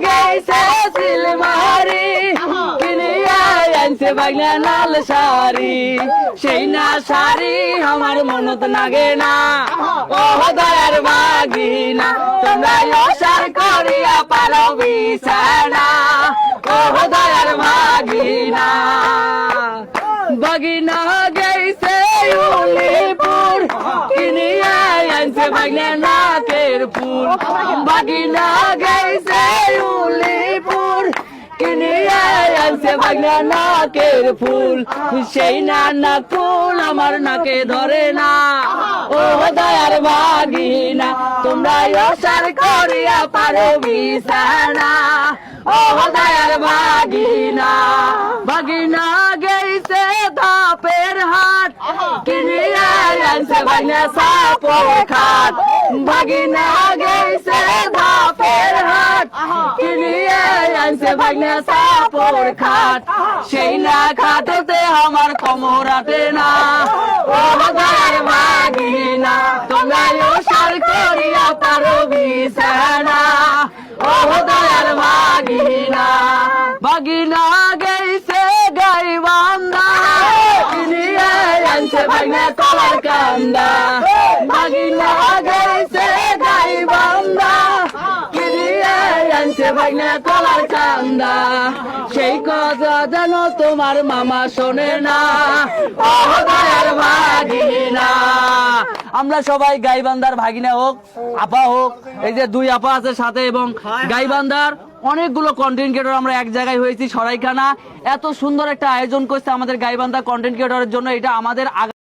গেছে সিলমারি কিনিয়া আনছে বাগনা লাল শাড়ি সেই না শাড়ি আমার মনত লাগে না ও দয়ার বাগিনা তোমরা ওসার করিয়া পারো বিছানা ও দয়ার বাগিনা বাগিনা গেছে উলিপুর কিনিয়া আনছে বাগনা নাকের ফুল বাগিনা গেছে উলিপুর কিনিয়া আনছে বাগনা নাকের ফুল সেই না ফুল আমার নাকে ধরে না ও দয়ার বাগিনা তোমরা ওসার করিয়া পারো বিছানা ও দয়ার বাগিনা বাগিনা গেছে ধাপের হাট কিনিয়া আনছে বাগনা সাপর খাট বাগিনা গেছে ধাপের হাট কিনিয়া আনছে বাগনা সাপর খাট সেই না খাটতে আমার কোমর আটে না ও দয়ার বাগিনা তোমরা ওসার করিয়া পারো বিছানা ও দয়ার বাগিনা বাগিনা গেছে গাইবান্ধা কিনিয়া আনছে বাগনা কলার কান্দা বাগিনা গেছে গাইবান্ধা কিনিয়া আনছে বাগনা কলার কান্দা সেই কথা যেন তোমার মামা শোনে না ও দয়ার বাগিনা আমরা সবাই গাইবান্ধার ভাগিনা হোক আপা হোক এই যে দুই আপা আছে সাথে এবং গাইবান্ধার অনেকগুলো কন্টেন্ট ক্রিয়েটর আমরা এক জায়গায় হয়েছি সরাইখানা এত সুন্দর একটা আয়োজন করছে আমাদের গাইবান্ধা কন্টেন্ট ক্রিয়েটরের জন্য এটা আমাদের